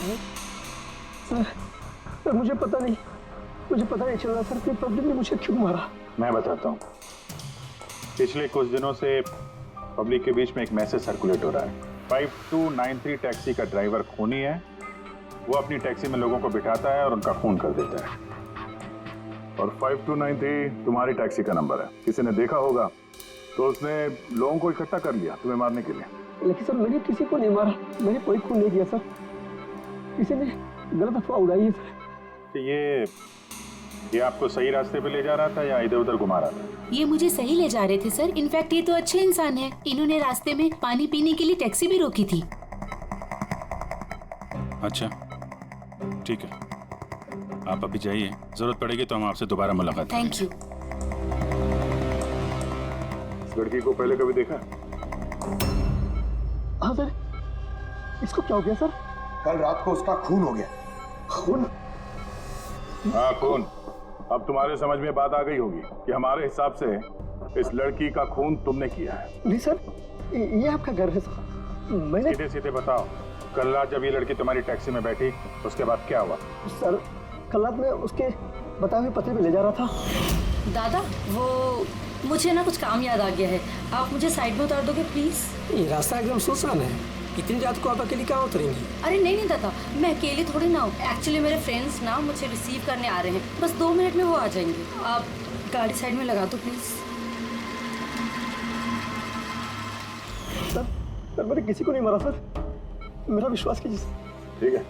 रहे हैं। सर मुझे पता नहीं चल रहा सर कि पब्लिक ने मुझे क्यों मारा। मैं बताता हूँ। पिछले कुछ दिनों से पब्लिक के बीच में एक मैसेज सर्कुलेट हो रहा है। 5293 टैक्सी का ड्राइवर खूनी है। वो अपनी टैक्सी में लोगों को बिठाता है और उनका खून कर देता है। और 5293 तुम्हारी टैक्सी का नंबर है। किसी ने देखा होगा तो उसने लोगों को इकट्ठा कर लिया तुम्हें मारने के लिए। लेकिन सर मैंने किसी को नहीं मारा, मैंने कोई खून नहीं किया सर। किसी ने गलत अफवाह उड़ाई है सर। तो ये आपको सही रास्ते पे ले जा रहा था या इधर उधर घुमा रहा था? ये मुझे सही ले जा रहे थे सर। इनफैक्ट ये तो अच्छे इंसान है। इन्होंने रास्ते में पानी पीने के लिए टैक्सी भी रोकी थी। अच्छा ठीक है, आप अभी जाइए, जरूरत पड़ेगी तो हम आपसे दोबारा मुलाकात करेंगे। Thank you. इस लड़की को पहले कभी देखा? हाँ सर। इसको क्या हो गया सर? कल रात को उसका खून हो गया। खून? हाँ खून। अब तुम्हारे समझ में बात आ गई होगी कि हमारे हिसाब से इस लड़की का खून तुमने किया है। नहीं सर, ये आपका घर है सर। मैंने सीधे सीधे बताओ, कल रात जब ये लड़की तुम्हारी टैक्सी में बैठी उसके बाद क्या हुआ? सर कल रात में उसके बताए हुए पते पे ले जा रहा था। दादा वो मुझे ना कुछ काम याद आ गया है, आप मुझे साइड में उतार दोगे प्लीज? ये रास्ता एकदम सुनसान है, इतनी रात को आप अकेली कहाँ उतरेंगी? अरे नहीं दादा, मैं अकेली थोड़ी ना हूँ। एक्चुअली मेरे फ्रेंड्स ना मुझे रिसीव करने आ रहे हैं, बस 2 मिनट में वो आ जाएंगे। आप गाड़ी साइड में लगा दो प्लीज। सर मैंने किसी को नहीं मारा सर, मेरा विश्वास कीजिए। ठीक है,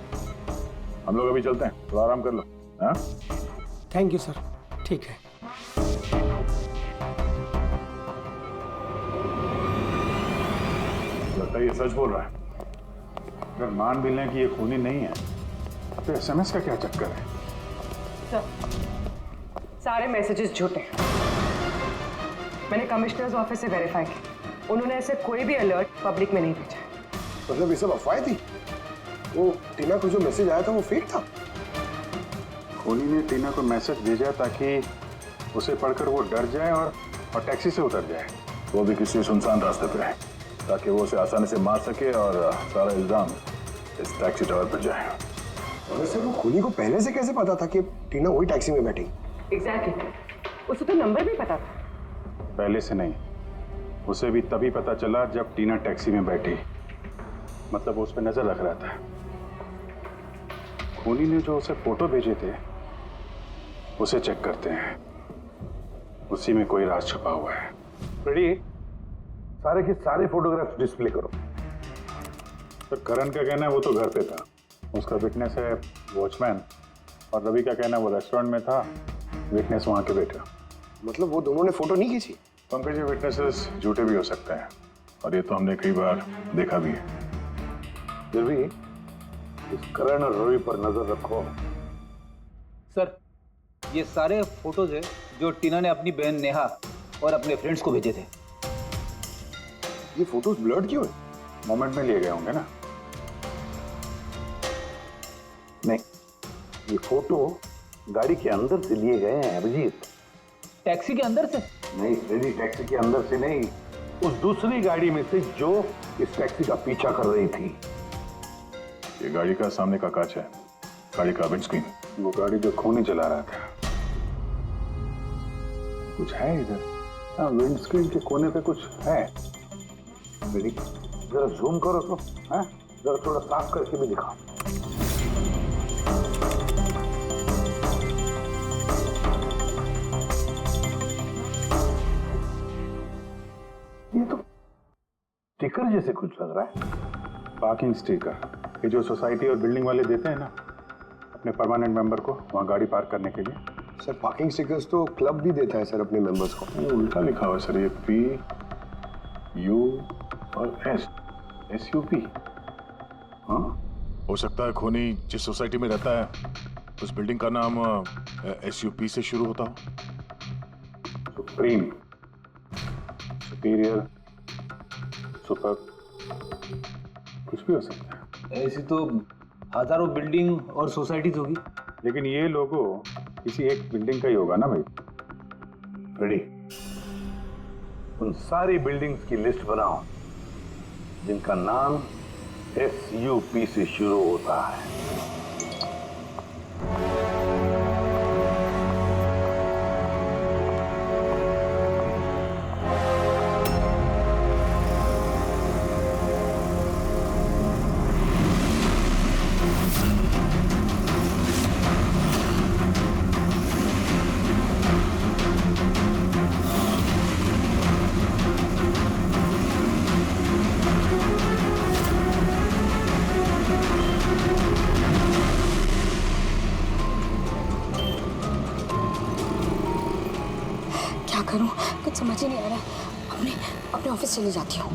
हम लोग अभी चलते हैं, थोड़ा आराम कर लो। हाँ थैंक यू सर। ठीक है। लगता है ये सच बोल रहा है। अगर मान भी लें कि ये खूनी नहीं है तो एसएमएस का क्या चक्कर है? सर सारे मैसेजेस झूठे हैं। मैंने कमिश्नर्स ऑफिस से वेरीफाई किया, उन्होंने ऐसे कोई भी अलर्ट पब्लिक में नहीं भेजा है। मतलब ये सब अफवाहें थी? वो टीना को जो मैसेज आया था वो फेक था? खूनी ने टीना को मैसेज भेजा ताकि उसे पढ़कर वो डर जाए और टैक्सी से उतर जाए, वो भी किसी सुनसान रास्ते पे है, ताकि वो उसे आसानी से मार सके और सारा इल्जाम इस टैक्सी ड्राइवर पर जाए। वैसे वो खूनी को पहले से कैसे पता था कि टीना वही टैक्सी में बैठी? एग्जैक्टली, उसे तो नंबर भी पता था। पहले से नहीं, उसे भी तभी पता चला जब टीना टैक्सी में बैठी। मतलब वो उस पर नजर रख रहा था। खूनी ने जो उसे फोटो भेजे थे उसे चेक करते हैं, उसी में कोई राज छुपा हुआ है। रेडी? सारे के सारे फोटोग्राफ्स डिस्प्ले करो। तो करण का कहना है वो तो घर पे था, उसका विटनेस है वॉचमैन, और रवि का कहना है वो रेस्टोरेंट में था, विटनेस वहां के बेटा। मतलब वो दोनों ने फोटो नहीं खींची? पंकज, ये विटनेसेस झूठे भी हो सकते हैं और ये तो हमने कई बार देखा भी है। फिर भी इस करण और रवि पर नजर रखो। सर ये सारे फोटोज है जो टीना ने अपनी बहन नेहा और अपने फ्रेंड्स को भेजे थे। ये फोटोज ब्लर्ड क्यों है? मोमेंट में लिए गए होंगे ना। नहीं, ये फोटो गाड़ी के अंदर से लिए गए हैं अभिजीत। टैक्सी के अंदर से? नहीं रेडी, टैक्सी के अंदर से नहीं, उस दूसरी गाड़ी में से जो इस टैक्सी का पीछा कर रही थी। ये गाड़ी का सामने का कांच है, गाड़ी का विंडस्क्रीन। वो गाड़ी जो खूनी चला रहा था। कुछ है इधर? हाँ, विंडस्क्रीन के कोने पे कुछ है। रेडी, जरा जूम करो तो, हाँ जरा थोड़ा साफ करके भी दिखाओ। ये तो स्टिकर जैसे कुछ लग रहा है। पार्किंग स्टिकर, ये जो सोसाइटी और बिल्डिंग वाले देते हैं ना अपने परमानेंट मेंबर को वहाँ गाड़ी पार्क करने के लिए। सर पार्किंग स्टिकर्स तो क्लब भी देता है सर अपने मेंबर्स को। ये उल्टा लिखा हुआ है सर, ये PU और SUP। हाँ, हो सकता है खूनी जिस सोसाइटी में रहता है उस बिल्डिंग का नाम SUP से शुरू होता हो। सुप्रीम, सुपीरियर, सुपर, कुछ भी हो सकता है। ऐसी तो हजारों बिल्डिंग और सोसाइटीज होगी, लेकिन ये लोगो किसी एक बिल्डिंग का ही होगा ना भाई। रेडी, उन सारी बिल्डिंग्स की लिस्ट बनाओ जिनका नाम SUP से शुरू होता है। क्या करूं, कुछ समझ ही नहीं आ रहा। अपने ऑफिस चली जाती हूँ।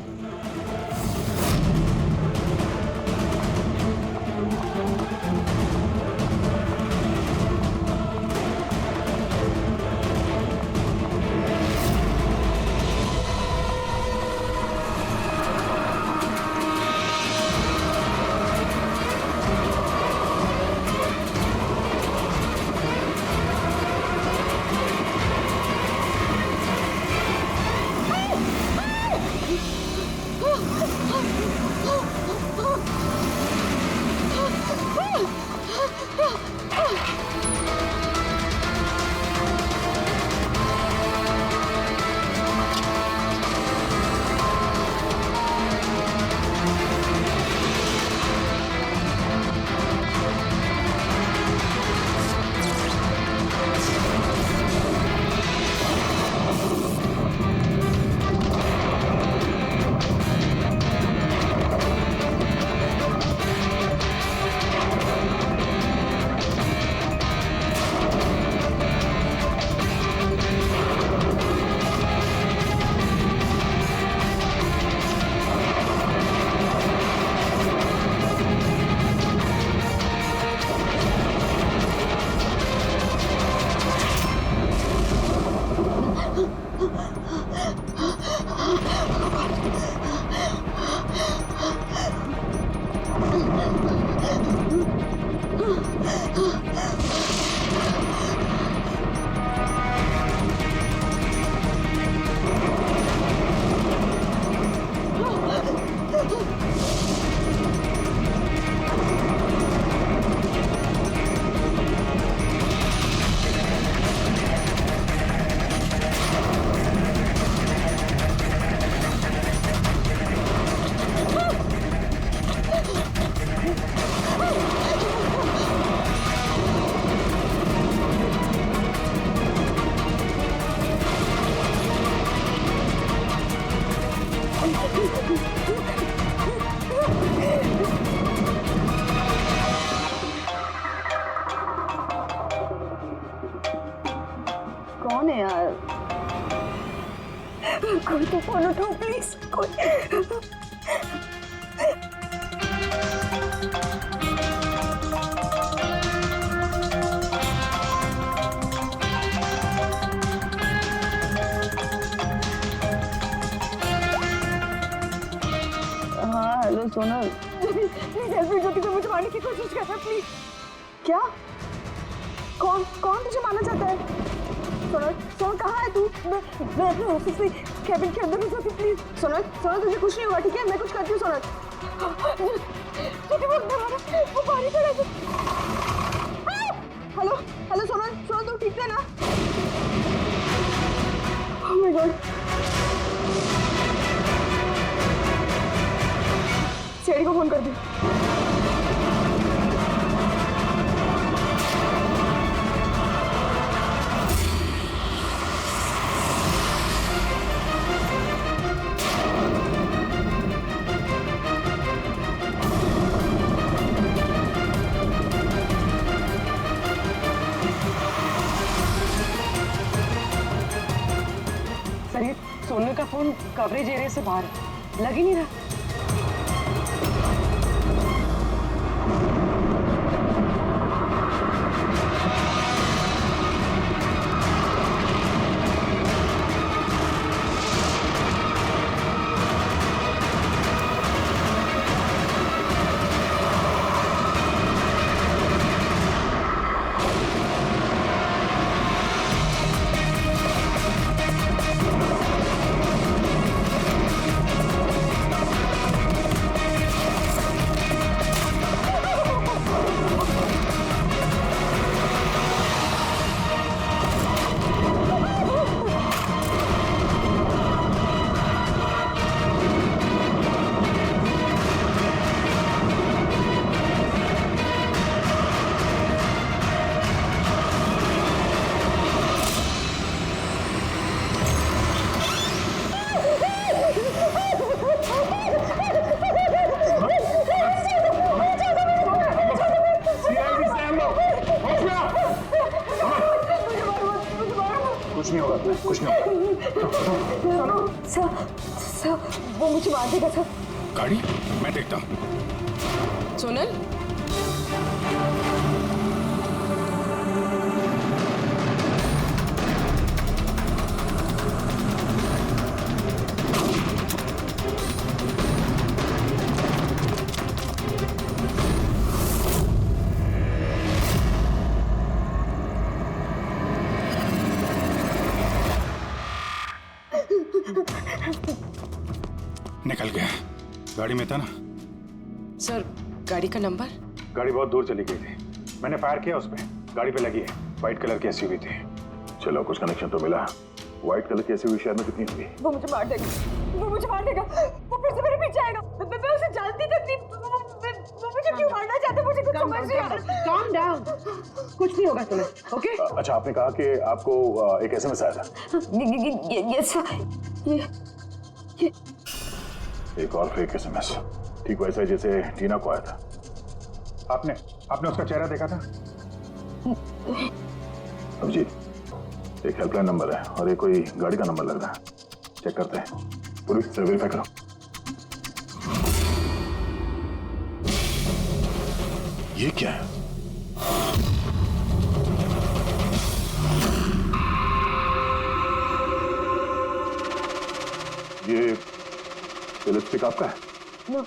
कौन है यार? कोई तो फोन उठाओ प्लीज। कोई हाँ hello Sonal, please help me. Jyoti को मुझे मारने की कोशिश कर रहा है, प्लीज। क्या? कौन कौन तुझे मारना चाहता है? सोनल, सोनल कहाँ है तू? मैं अपने ऑफिस में कैबिन के अंदर हूँ। ज्योति प्लीज। सोनल, सोनल तुझे कुछ नहीं होगा, ठीक है? मैं कुछ करती हूँ। सोनल, ज्योति वो पानी खड़ा है। हेलो हेलो सोनल, सोनल तू ठीक है ना? Oh my God. सीआईडी को फोन कर दी। सर ये सोनल का फोन कवरेज एरिया से बाहर है, लग ही नहीं रहा। सर वो मुझे मार देगा सर। गाड़ी मैं देखता हूँ। सोनल, निकल गया। गाड़ी में था ना? सर गाड़ी का नंबर? गाड़ी बहुत दूर चली गई थी, मैंने फायर किया उस पर, गाड़ी पे लगी है। व्हाइट कलर की एसयूवी थी। चलो कुछ कनेक्शन तो मिला। व्हाइट कलर की एसयूवी शहर में कितनी होगी? वो मुझे मार देगा, वो मुझे मार देगा, वो फिर से मेरे पीछे आएगा। मैं उसे जानती तक नहीं, वो मुझे क्यों मारना चाहता है, मुझे कुछ समझ नहीं आ रहा। Calm down. कुछ नहीं होगा तुम्हें, ओके? अच्छा, आपने कहा कि आपको एक एसएमएस आया था। यस ये एक और फेक एसएमएस, ठीक वैसा ही जैसे टीना को आया था। आपने उसका चेहरा देखा था? अभिजीत, एक हेल्पलाइन नंबर है और एक कोई गाड़ी का नंबर लग रहा है। चेक करते हैं, पूरी से वेरीफाई करो। ये क्या है? ये लिपस्टिक आपका है? मैं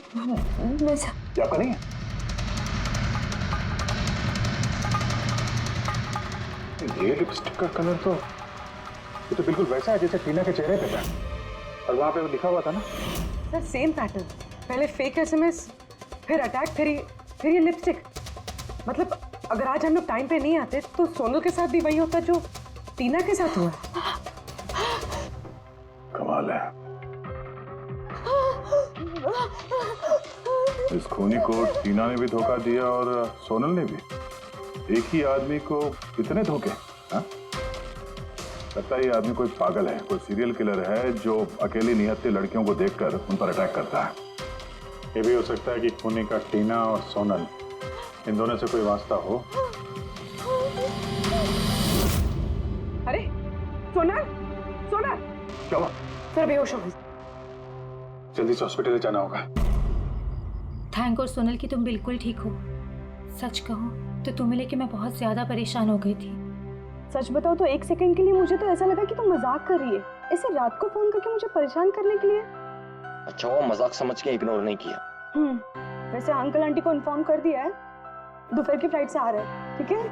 ये आपका नहीं है? ये लिपस्टिक का कलर तो ये तो बिल्कुल वैसा है जैसे टीना के चेहरे पे था, और वहां पे वो लिखा हुआ था ना। सर सेम पैटर्न, पहले फेक एसएमएस, फिर अटैक, फिर ये लिपस्टिक। मतलब अगर आज हम लोग टाइम पे नहीं आते तो सोनल के साथ भी वही होता जो टीना के साथ हुआ। कमाल है। इस खूनी को टीना ने भी धोखा दिया और सोनल ने भी। एक ही आदमी को कितने धोखे? हाँ? लगता है ये आदमी कोई पागल है, कोई सीरियल किलर है जो अकेली निहत्थे लड़कियों को देखकर उन पर अटैक करता है। ये भी हो सकता है कि खूनी का टीना और सोनल, इन दोनों से कोई वास्ता हो। अरे सोनल, सोनल! क्या हुआ? सर बेहोश हो गई। जल्दी से हॉस्पिटल जाना होगा। थैंक गॉड सोनल कि तुम बिल्कुल ठीक हो। सच कहूँ तो तुम्हें लेके मैं बहुत ज्यादा परेशान हो गई थी। सच बताओ तो एक सेकंड के लिए मुझे तो ऐसा लगा कि तुम मजाक कर रही है, ऐसे रात को फोन करके मुझे परेशान करने के लिए। अच्छा, वो मजाक समझ के इग्नोर नहीं किया। वैसे अंकल आंटी को इन्फॉर्म कर दिया है, दोपहर की फ्लाइट से आ रहे हैं, ठीक है?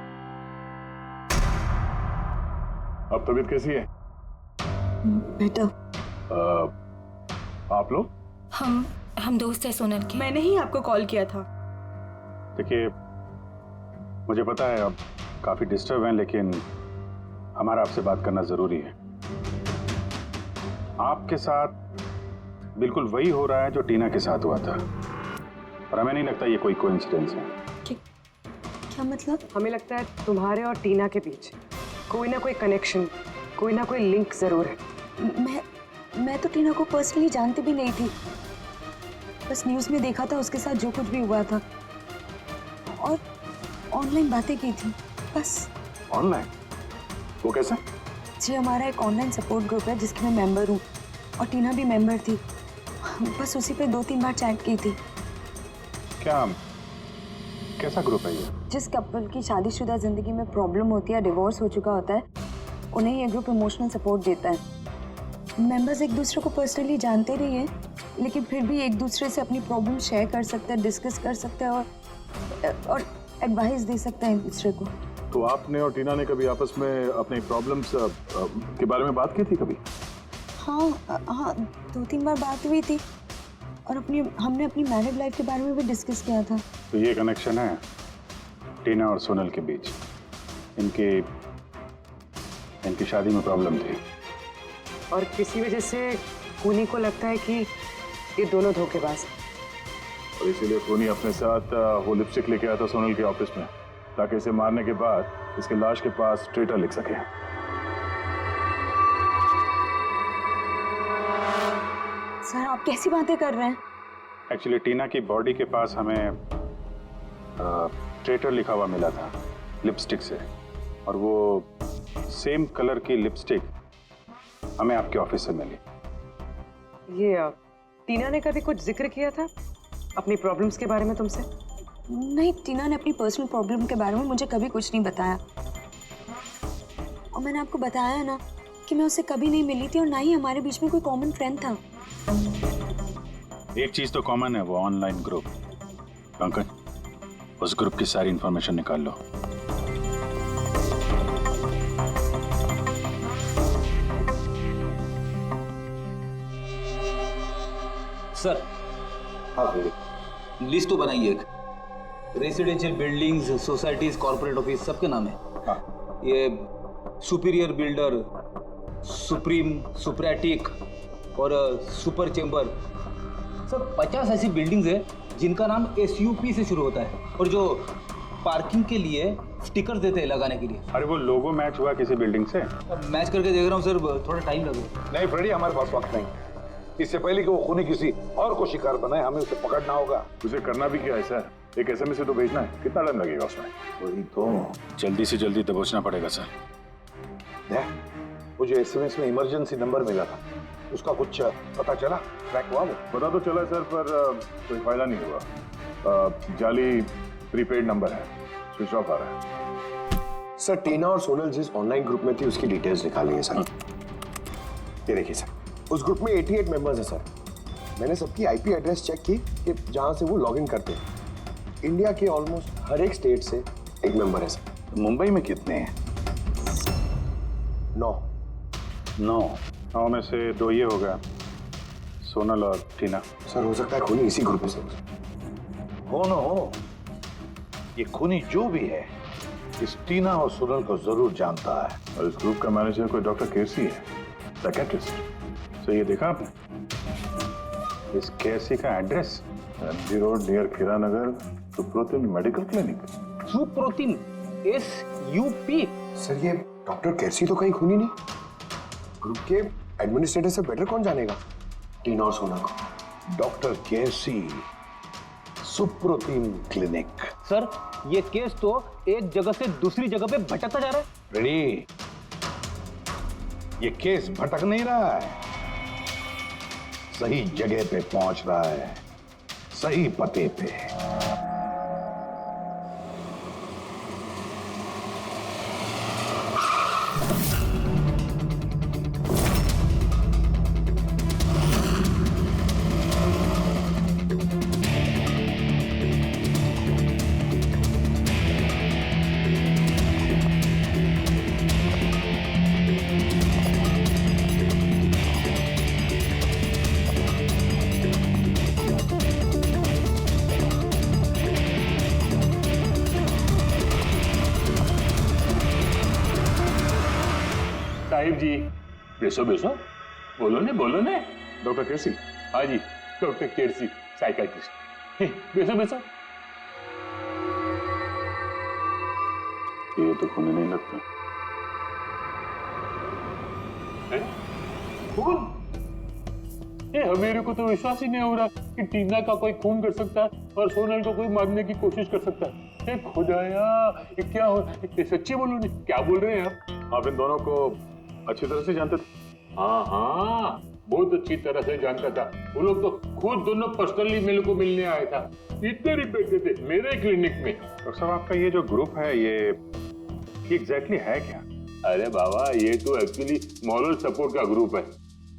अब तबीयत कैसी है? बेटा आप लोग? हम दोस्त है सोनल के। मैंने ही आपको कॉल किया था। देखिए, मुझे पता है आप काफी डिस्टर्ब हैं, लेकिन हमारा आपसे बात करना जरूरी है। आपके साथ बिल्कुल वही हो रहा है जो टीना के साथ हुआ था, और हमें नहीं लगता ये कोई कोइंसिडेंस है। क्या मतलब? हमें लगता है तुम्हारे और टीना के बीच कोई ना कोई कनेक्शन, कोई ना कोई लिंक जरूर है। मैं तो टीना को पर्सनली जानती भी नहीं थी, बस न्यूज़ में देखा था उसके साथ जो कुछ भी हुआ था और ऑनलाइन बातें की थी, बस। ऑनलाइन? वो कैसे? जी, हमारा एक ऑनलाइन सपोर्ट ग्रुप है जिसकी मैं मेंबर हूँ और टीना भी मेंबर थी। बस उसी पे 2-3 बार चैट की थी। कैसा ग्रुप है ये? जिस कपल की शादीशुदा जिंदगी में प्रॉब्लम होती है, डिवोर्स हो चुका होता है, उन्हें ये ग्रुप इमोशनल सपोर्ट देता है। मेंबर्स एक दूसरे को पर्सनली जानते नहीं हैं, लेकिन फिर भी एक दूसरे से अपनी प्रॉब्लम शेयर कर सकते हैं, डिस्कस कर सकते हैं और एडवाइस दे सकते हैं एक दूसरे को। तो आपने और टीना ने कभी आपस में अपनी प्रॉब्लम्स के बारे में बात की थी कभी? हाँ 2-3 बार बात हुई थी और हमने अपनी मैरिड लाइफ के बारे में भी डिस्कस किया था। तो ये कनेक्शन है टीना और सोनल के बीच। इनकी शादी में प्रॉब्लम थी और किसी वजह से खूनी को लगता है कि ये दोनों धोखेबाज हैं। और इसीलिए खूनी अपने साथ वो लिपस्टिक लेके आया था सोनल के ऑफिस में, ताकि इसे मारने के बाद इसके लाश के पास ट्रेटर लिख सके। सर आप कैसी बातें कर रहे हैं? एक्चुअली टीना की बॉडी के पास हमें ट्रेटर लिखा हुआ मिला था लिपस्टिक से, और वो सेम कलर की लिपस्टिक हमें आपके ऑफिस से मिली। ये टीना ने कभी कुछ जिक्र किया था अपनी प्रॉब्लम्स के बारे में तुमसे? नहीं, टीना ने अपनी पर्सनल प्रॉब्लम के बारे में मुझे कभी कुछ नहीं बताया। और मैंने आपको बताया है ना कि मैं उससे कभी नहीं मिली थी और ना ही हमारे बीच में कोई कॉमन फ्रेंड था। एक चीज तो कॉमन है, वो ऑनलाइन ग्रुप। पंकज, उस ग्रुप की सारी इंफॉर्मेशन निकाल लो। सर, हाँ फिर लिस्ट तो बनाइए एक। Residential buildings, societies, corporate office सबके नाम है। हाँ। ये सुपीरियर बिल्डर, सुप्रीम, सुप्रेटिक और सुपर चेंबर, सब 50 ऐसी बिल्डिंग्स है जिनका नाम SUP से शुरू होता है और जो पार्किंग के लिए स्टिकर देते हैं लगाने के लिए। अरे वो लोगो मैच हुआ किसी बिल्डिंग से? मैच करके देख रहा हूँ सर, थोड़ा टाइम लगेगा। नहीं फ्रेडी, हमारे पास वक्त नहीं। इससे पहले कि वो खूनी किसी और को शिकार बनाए, हमें उसे पकड़ना होगा। उसे करना भी क्या है सर? एक SMS से तो भेजना है, कितना टाइम लगेगा उसमें? वही तो। जल्दी से जल्दी दबोचना पड़ेगा सर। मुझे SMS में इमरजेंसी नंबर मिला था, उसका कुछ पता चला? ट्रैक हुआ वो? पता तो चला सर, पर कोई फायदा नहीं हुआ। जाली प्रीपेड नंबर है, स्विच ऑफ आ रहा है। सर, टीना और सोनल जिस ऑनलाइन ग्रुप में थी उसकी डिटेल्स निकाली है सर। ये देखिए सर, उस ग्रुप में 88 मेंबर्स हैं सर। मैंने सबकी IP एड्रेस चेक की कि जहां से वो लॉगिन करते हैं। इंडिया के ऑलमोस्ट हर एक स्टेट से एक मेंबर है सर। मुंबई में कितने हैं? 9। 9 में से 2 ये हो गया, सोनल और टीना। सर, हो सकता है खूनी इसी ग्रुप में से हो न हो, ये खूनी जो भी है इस टीना और सोनल को जरूर जानता है। और इस ग्रुप का मैनेजर कोई डॉक्टर केसी है, साइकियाट्रिस्ट। सो ये देखा आपने? इस केसी का एड्रेस MG रोड नियर खीरा नगर, Suprotim medical clinic. Suprotim, SUP। Sir, ये डॉक्टर कैसी तो कहीं खूनी नहीं। ग्रुप के एडमिनिस्ट्रेटर से बेटर कौन जानेगा टीना और सोनल को? डॉक्टर केसी, सुप्रोतिम क्लिनिक। सर, ये केस तो एक जगह से दूसरी जगह पे भटकता जा रहा है। रेडी, ये केस भटक नहीं रहा है, सही जगह पे पहुंच रहा है, सही पते पे। साहिब जी, बेसो बेसो, बोलो ने। डॉक्टर केसी? हाँ जी, डॉक्टर केसी, साइकियाट्रिस्ट। बेसो बेसो। ये तो खूनी नहीं लगता। खून? मेरे को तो विश्वास ही नहीं हो रहा कि टीना का कोई खून कर सकता है और सोनल को कोई मारने की कोशिश कर सकता है। खुदाया, ये क्या हो? सच्ची बोलो नहीं, क्या बोल रहे हैं आप? आप इन दोनों को अच्छी तरह से जानते थे? हाँ, बहुत अच्छी तरह से जानता था। वो लोग तो खुद दोनों पर्सनली मेरे को मिलने आए था। इतने रिपीट थे मेरे क्लिनिक में। डॉक्टर साहब, आपका ये जो ग्रुप है ये एग्जैक्टली है क्या? अरे बाबा, ये तो एक्चुअली मॉरल सपोर्ट का ग्रुप है।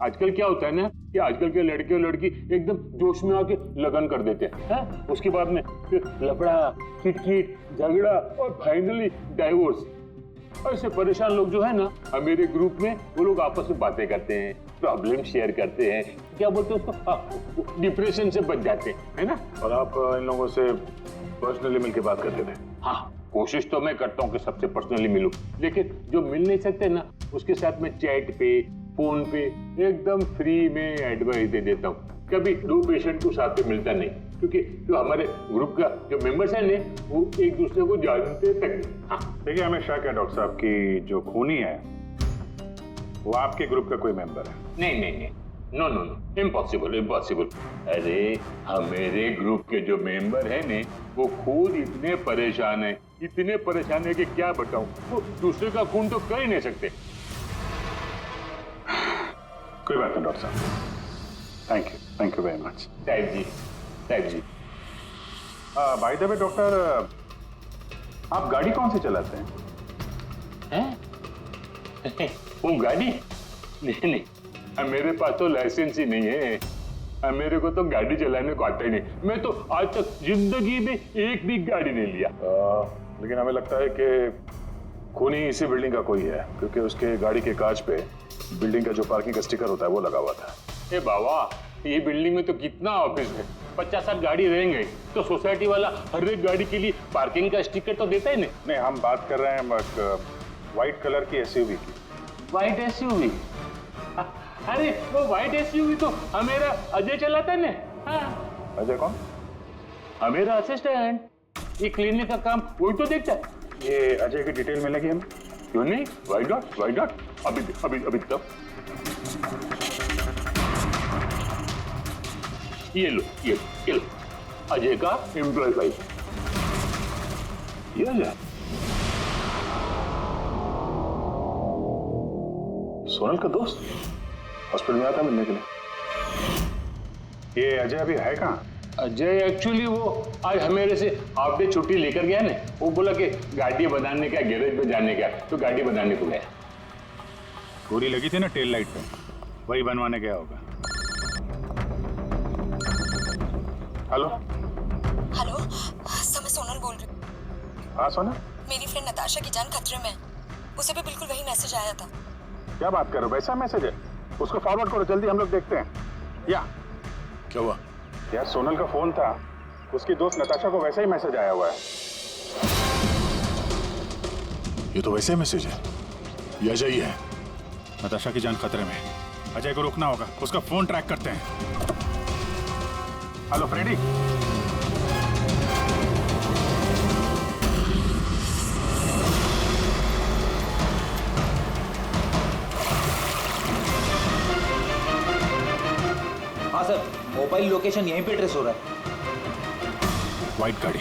आजकल क्या होता है ना कि आजकल के लड़के और लड़की एकदम जोश में आके लगन कर देते हैं, उसके बाद में फिर लफड़ा, किटकिट, झगड़ा और फाइनली डाइवोर्स। ऐसे परेशान लोग जो है ना, मेरे ग्रुप में वो लोग आपस में बातें करते हैं, प्रॉब्लम शेयर करते हैं, क्या बोलते हैं उसको, डिप्रेशन से बच जाते हैं, है ना? और आप इन लोगों से पर्सनली मिलकर बात करते थे? हाँ, कोशिश तो मैं करता हूँ कि सबसे पर्सनली मिलूं, लेकिन जो मिल नहीं सकते ना, उसके साथ में चैट पे, फोन पे एकदम फ्री में एडवाइस दे देता हूँ। कभी 2 पेशेंट को साथ में मिलता नहीं, क्योंकि जो हमारे ग्रुप का जो मेंबर्स हैं ना, वो एक दूसरे को जानते तक नहीं। हाँ, देखिए, हमें शक है डॉक्टर साहब की जो खूनी है वो आपके ग्रुप का कोई मेंबर है। नहीं, नो, इम्पॉसिबल। अरे मेरे ग्रुप के जो मेंबर है ने, वो खुद इतने परेशान है कि क्या बताऊं, वो दूसरे का खून तो कर ही नहीं सकते। कोई बात नहीं डॉक्टर साहब, थैंक यू वेरी मच। साहिब जी। बाय द वे डॉक्टर, आप गाड़ी कौन सी चलाते हैं? वो गाड़ी? नहीं, अब मेरे पास तो लाइसेंस ही नहीं है। अब मेरे को तो गाड़ी चलाने को आता ही नहीं। मैं तो आज तक जिंदगी में एक भी गाड़ी नहीं लिया। लेकिन हमें लगता है कि खूनी इसी बिल्डिंग का कोई है, क्योंकि उसके गाड़ी के कांच पे बिल्डिंग का जो पार्किंग का स्टिकर होता है वो लगा हुआ था। ए बाबा, ये बिल्डिंग में तो कितना ऑफिस है, 50-60 गाड़ी रहेंगे, तो सोसाइटी वाला हर एक गाड़ी के लिए पार्किंग का स्टिकर तो देता ही नहीं। नहीं, हम बात कर रहे हैं व्हाइट कलर की एसयूवी की। White SUV? अरे वो व्हाइट एसयूवी तो हमेरा अजय चलाता है ना। हाँ। अजय कौन? हमेरा असिस्टेंट, ये क्लिनिक का काम वही तो देखता है। ये अजय की डिटेल मिलेगी हमें? क्यों नहीं? वाई डॉट अभी तक। ये लो अजय का एम्प्लॉय फाइल। ये अजय सोनल का दोस्त हॉस्पिटल में आता मिलने के लिए। ये अजय अभी है कहाँ? अजय एक्चुअली वो आज मेरे से हाफ डे छुट्टी लेकर गया ना। वो बोला कि गाड़ी बनाने का, गैरेज में जाने का, तो गाड़ी बनाने को गया। गोली लगी थी ना टेल लाइट पे, वही बनवाने गया होगा। हेलो सर, मैं सोनल बोल रही हूँ। हाँ सोनल, मेरी फ्रेंड नताशा की जान खतरे में है। उसे भी बिल्कुल वही मैसेज आया था। क्या बात कर रहे हो? वैसा मैसेज है? उसको फॉरवर्ड करो जल्दी, हम लोग देखते हैं। या क्या हुआ? यार सोनल का फोन था, उसकी दोस्त नताशा को वैसा ही मैसेज आया हुआ है। ये तो वैसे मैसेज है, ये अजय ही है। नताशा की जान खतरे में, अजय को रोकना होगा, उसका फोन ट्रैक करते हैं। हेलो फ्रेडी, हाँ सर, मोबाइल लोकेशन यहीं पे ट्रेस हो रहा है। व्हाइट गाड़ी,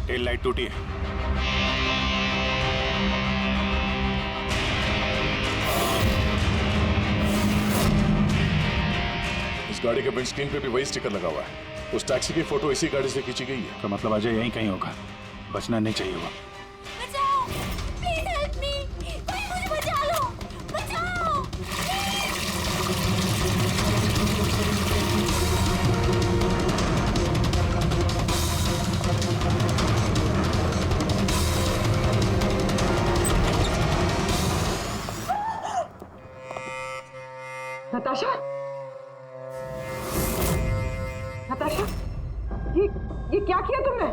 टेल लाइट टूटी है। इस गाड़ी के विंडस्क्रीन पे भी वही स्टिकर लगा हुआ है। उस टैक्सी की फोटो इसी गाड़ी से खींची गई है। तो मतलब अजय यहीं कहीं होगा, बचना नहीं चाहिए हुआ। बचाओ, प्लीज हेल्प मी, कोई मुझे बचा लो, बचाओ। नताशा, ये क्या किया तुमने?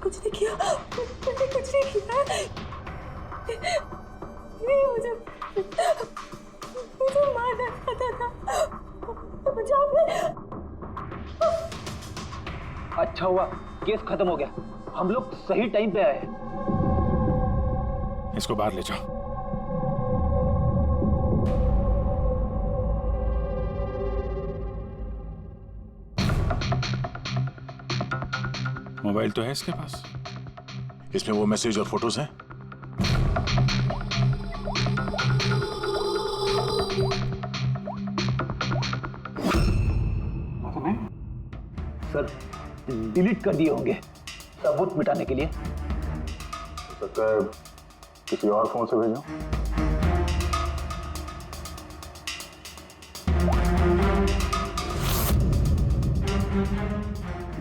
कुछ नहीं किया, मैंने कुछ नहीं किया। ये मुझे मारना चाहता था। अच्छा हुआ केस खत्म हो गया, हम लोग सही टाइम पे आए। इसको बाहर ले जाओ। मोबाइल तो है इसके पास। इसमें वो मैसेज और फोटोज हैं। सर, डिलीट कर दिए होंगे सबूत मिटाने के लिए। हो सकता है किसी और फोन से भेजो।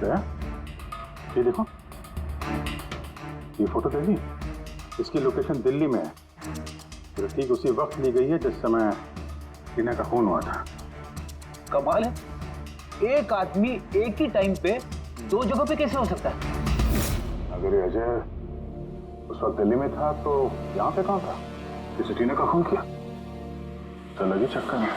दया, ये देखो, ये फोटो देखी, इसकी लोकेशन दिल्ली में है। तो ठीक उसी वक्त ली गई है जिस समय टीना का खून हुआ था। कमाल है, एक आदमी एक ही टाइम पे दो जगह पे कैसे हो सकता है? अगर ये अजय उस वक्त दिल्ली में था तो यहाँ पे कहाँ था? किसी टीना का खून किया तो लगी चक्कर में।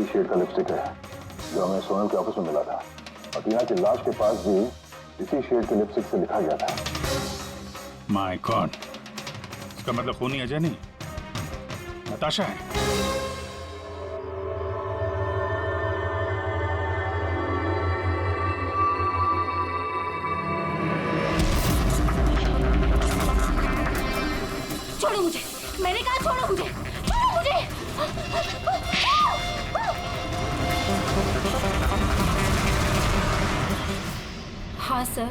शेड का लिपस्टिक है, जो हमें सोनल के ऑफिस में मिला था। और टीना की लाश के पास भी इसी शेड के लिपस्टिक से लिखा गया था। माय गॉड, इसका मतलब खूनी अजय नहीं, नताशा है। छोड़ो मुझे, मैंने कहा छोड़ो मुझे, छोड़ो मुझे। हाँ सर,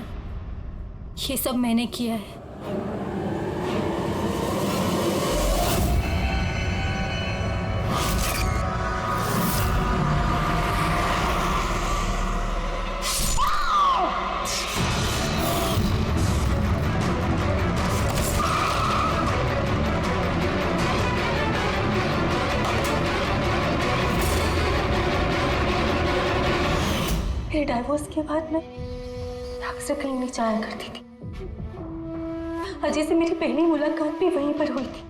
ये सब मैंने किया है। मेरे डाइवोर्स के बाद मैं अक्सर कहीं नहीं जाया करती थी। अजय से मेरी पहली मुलाकात भी वहीं पर हुई थी।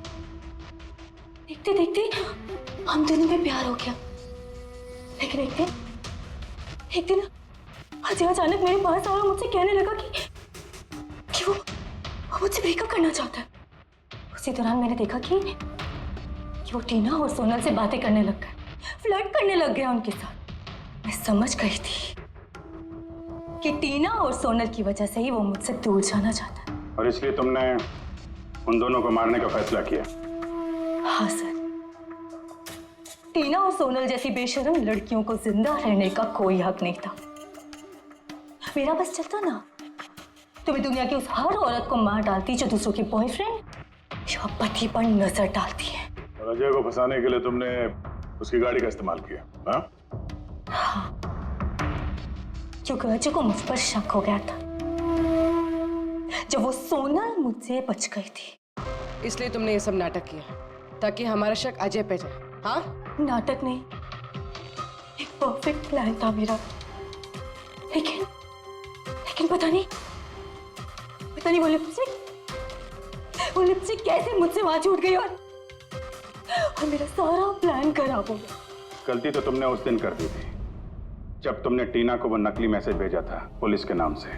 देखते देखते हम दोनों में प्यार हो गया। लेकिन एक दिन अजय अचानक मेरे पास आया और मुझसे कहने लगा कि वो मुझसे ब्रेकअप करना चाहता है। उसी दौरान मैंने देखा कि वो टीना और सोनल से बातें करने लग गया, फ्लर्ट करने लग गया उनके साथ। मैं समझ गई थी कि टीना और सोनल की वजह से ही वो मुझसे दूर जाना चाहता है। और इसलिए तुमने उन दोनों को मारने का फैसला किया? हाँ सर, टीना और सोनल जैसी बेशर्म लड़कियों को जिंदा रहने का कोई हक नहीं था। मेरा बस चलता ना तो मैं दुनिया की उस हर औरत को मार डालती जो दूसरों के बॉयफ्रेंड या पति पर नजर डालती है। और अजय को फंसाने के लिए तुमने उसकी गाड़ी का इस्तेमाल किया? हाँ, क्योंकि अजय को मुझ पर शक हो गया था जब वो सोनल मुझसे बच गई थी। इसलिए तुमने ये सब नाटक किया ताकि हमारा शक अजय पे जाए? हाँ, नाटक नहीं, एक परफेक्ट प्लान था मेरा। लेकिन पता नहीं वो लिपस्टिक कैसे मुझसे वहां छूट गई और मेरा सारा प्लान खराब हो गया। गलती तो तुमने उस दिन कर दी थी जब तुमने टीना को वो नकली मैसेज भेजा था पुलिस के नाम से।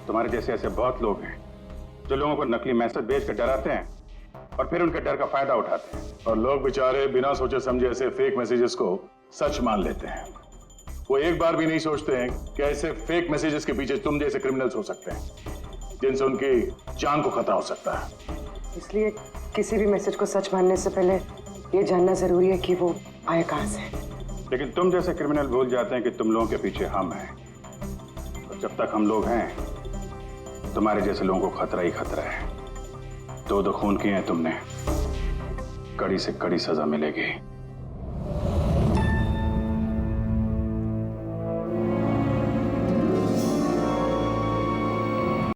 तुम्हारे जैसे ऐसे बहुत लोग हैं जो लोगों को नकली मैसेज भेज कर डराते हैं और फिर उनके डर का फायदा उठाते हैं। और लोग बेचारे बिना सोचे समझे ऐसे फेक मैसेजेस को सच मान लेते हैं। वो एक बार भी नहीं सोचते हैं कि ऐसे फेक मैसेजेस के पीछे तुम जैसे क्रिमिनल्स हो सकते हैं जिनसे उनकी जान को खतरा हो सकता है। इसलिए किसी भी मैसेज को सच मानने से पहले ये जानना जरूरी है कि वो आया कहां से। लेकिन तुम जैसे क्रिमिनल भूल जाते हैं कि तुम लोगों के पीछे हम हैं। और जब तक हम लोग हैं तुम्हारे जैसे लोगों को खतरा ही खतरा है। दो खून किए हैं तुमने, कड़ी से कड़ी सजा मिलेगी।